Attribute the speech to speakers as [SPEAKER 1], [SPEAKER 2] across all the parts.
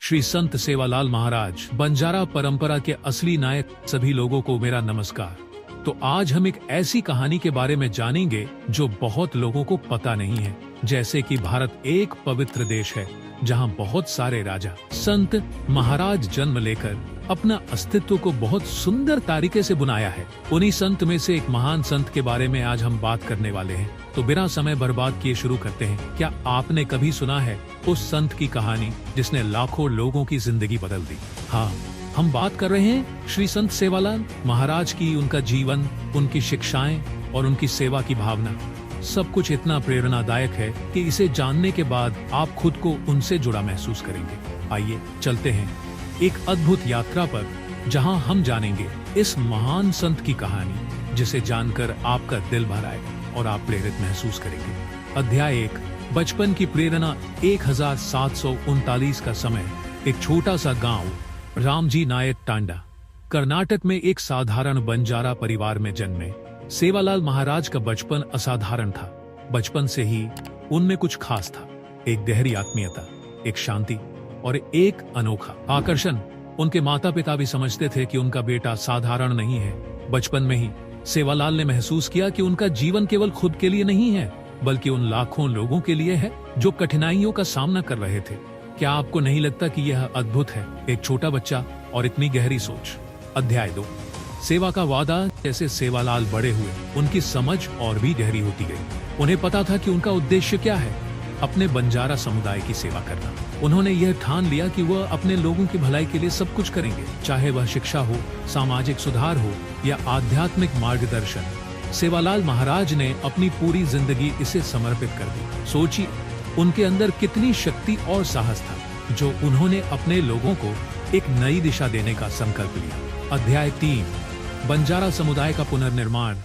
[SPEAKER 1] श्री संत सेवालाल महाराज, बंजारा परंपरा के असली नायक। सभी लोगों को मेरा नमस्कार। तो आज हम एक ऐसी कहानी के बारे में जानेंगे जो बहुत लोगों को पता नहीं है। जैसे कि भारत एक पवित्र देश है जहां बहुत सारे राजा, संत, महाराज जन्म लेकर अपना अस्तित्व को बहुत सुंदर तरीके से बुनाया है। उन्हीं संत में से एक महान संत के बारे में आज हम बात करने वाले हैं। तो बिना समय बर्बाद किए शुरू करते हैं। क्या आपने कभी सुना है उस संत की कहानी जिसने लाखों लोगों की जिंदगी बदल दी? हाँ, हम बात कर रहे हैं श्री संत सेवालाल महाराज की। उनका जीवन, उनकी शिक्षाएं और उनकी सेवा की भावना, सब कुछ इतना प्रेरणादायक है कि इसे जानने के बाद आप खुद को उनसे जुड़ा महसूस करेंगे। आइए चलते हैं एक अद्भुत यात्रा पर, जहां हम जानेंगे इस महान संत की कहानी, जिसे जानकर आपका दिल भर आएगा और आप प्रेरित महसूस करेंगे। अध्याय 1, बचपन की प्रेरणा। 1739 का समय। एक छोटा सा गांव, रामजी नायक टांडा, कर्नाटक में एक साधारण बंजारा परिवार में जन्मे सेवालाल महाराज का बचपन असाधारण था। बचपन से ही उनमें कुछ खास था। एक गहरी आत्मीयता, एक शांति और एक अनोखा आकर्षण। उनके माता पिता भी समझते थे कि उनका बेटा साधारण नहीं है। बचपन में ही सेवालाल ने महसूस किया कि उनका जीवन केवल खुद के लिए नहीं है, बल्कि उन लाखों लोगों के लिए है जो कठिनाइयों का सामना कर रहे थे। क्या आपको नहीं लगता कि यह अद्भुत है? एक छोटा बच्चा और इतनी गहरी सोच। अध्याय 2, सेवा का वादा। जैसे सेवालाल बड़े हुए, उनकी समझ और भी गहरी होती गई। उन्हें पता था कि उनका उद्देश्य क्या है, अपने बंजारा समुदाय की सेवा करना। उन्होंने यह ठान लिया कि वह अपने लोगों की भलाई के लिए सब कुछ करेंगे, चाहे वह शिक्षा हो, सामाजिक सुधार हो या आध्यात्मिक मार्गदर्शन। सेवालाल महाराज ने अपनी पूरी जिंदगी इसे समर्पित कर दी। सोचिए, उनके अंदर कितनी शक्ति और साहस था, जो उन्होंने अपने लोगों को एक नई दिशा देने का संकल्प लिया। अध्याय 3, बंजारा समुदाय का पुनर्निर्माण।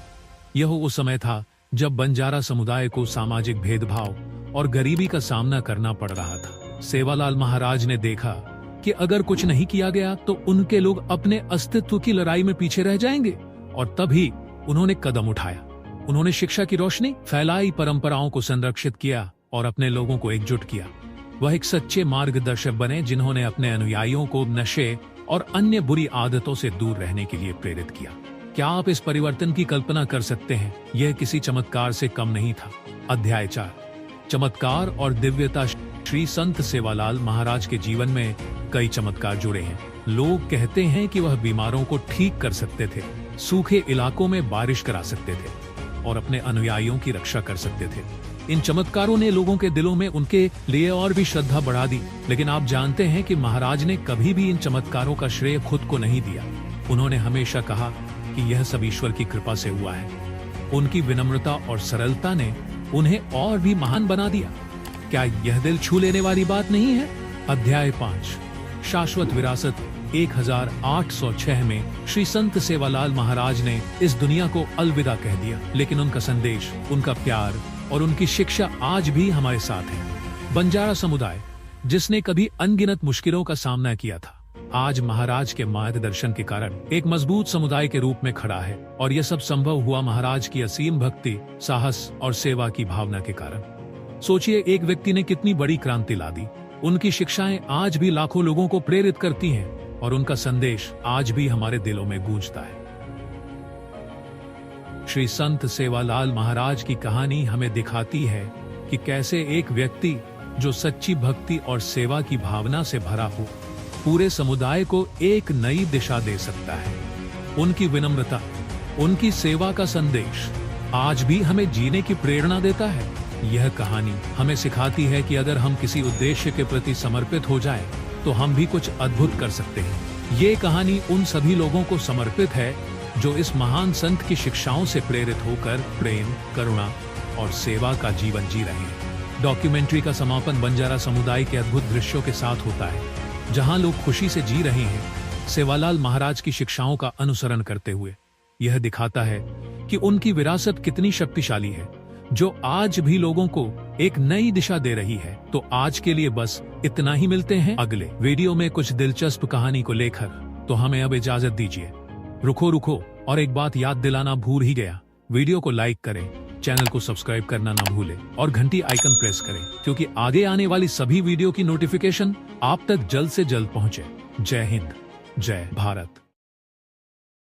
[SPEAKER 1] यह उस समय था जब बंजारा समुदाय को सामाजिक भेदभाव और गरीबी का सामना करना पड़ रहा था। सेवालाल महाराज ने देखा कि अगर कुछ नहीं किया गया तो उनके लोग अपने अस्तित्व की लड़ाई में पीछे रह जाएंगे, और तभी उन्होंने कदम उठाया। उन्होंने शिक्षा की रोशनी फैलाई, परंपराओं को संरक्षित किया और अपने लोगों को एकजुट किया। वह एक सच्चे मार्गदर्शक बने जिन्होंने अपने अनुयायियों को नशे और अन्य बुरी आदतों से दूर रहने के लिए प्रेरित किया। क्या आप इस परिवर्तन की कल्पना कर सकते हैं? यह किसी चमत्कार से कम नहीं था। अध्याय 4, चमत्कार और दिव्यता। श्री संत सेवालाल महाराज के जीवन में कई चमत्कार जुड़े हैं। लोग कहते हैं कि वह बीमारों को ठीक कर सकते थे, सूखे इलाकों में बारिश करा सकते थे और अपने अनुयायियों की रक्षा कर सकते थे। इन चमत्कारों ने लोगों के दिलों में उनके लिए और भी श्रद्धा बढ़ा दी। लेकिन आप जानते हैं कि महाराज ने कभी भी इन चमत्कारों का श्रेय खुद को नहीं दिया। उन्होंने हमेशा कहा कि यह सब ईश्वर की कृपा से हुआ है। उनकी विनम्रता और सरलता ने उन्हें और भी महान बना दिया। क्या यह दिल छू लेने वाली बात नहीं है? अध्याय 5, शाश्वत विरासत। 1806 में श्री संत सेवालाल महाराज ने इस दुनिया को अलविदा कह दिया, लेकिन उनका संदेश, उनका प्यार और उनकी शिक्षा आज भी हमारे साथ है। बंजारा समुदाय, जिसने कभी अनगिनत मुश्किलों का सामना किया था, आज महाराज के मार्गदर्शन के कारण एक मजबूत समुदाय के रूप में खड़ा है। और यह सब संभव हुआ महाराज की असीम भक्ति, साहस और सेवा की भावना के कारण। सोचिए, एक व्यक्ति ने कितनी बड़ी क्रांति ला दी। उनकी शिक्षाएं आज भी लाखों लोगों को प्रेरित करती हैं और उनका संदेश आज भी हमारे दिलों में गूंजता है। श्री संत सेवालाल महाराज की कहानी हमें दिखाती है कि कैसे एक व्यक्ति जो सच्ची भक्ति और सेवा की भावना से भरा हो, पूरे समुदाय को एक नई दिशा दे सकता है। उनकी विनम्रता, उनकी सेवा का संदेश आज भी हमें जीने की प्रेरणा देता है। यह कहानी हमें सिखाती है कि अगर हम किसी उद्देश्य के प्रति समर्पित हो जाएं, तो हम भी कुछ अद्भुत कर सकते हैं। ये कहानी उन सभी लोगों को समर्पित है जो इस महान संत की शिक्षाओं से प्रेरित होकर प्रेम, करुणा और सेवा का जीवन जी रहे हैं। डॉक्यूमेंट्री का समापन बंजारा समुदाय के अद्भुत दृश्यों के साथ होता है, जहां लोग खुशी से जी रहे हैं, सेवालाल महाराज की शिक्षाओं का अनुसरण करते हुए। यह दिखाता है कि उनकी विरासत कितनी शक्तिशाली है, जो आज भी लोगों को एक नई दिशा दे रही है। तो आज के लिए बस इतना ही। मिलते हैं अगले वीडियो में कुछ दिलचस्प कहानी को लेकर। तो हमें अब इजाजत दीजिए। रुको और एक बात याद दिलाना भूल ही गया, वीडियो को लाइक करें, चैनल को सब्सक्राइब करना ना भूले और घंटी आइकन प्रेस करें, क्योंकि आगे आने वाली सभी वीडियो की नोटिफिकेशन आप तक जल्द से जल्द पहुंचे। जय हिंद, जय भारत।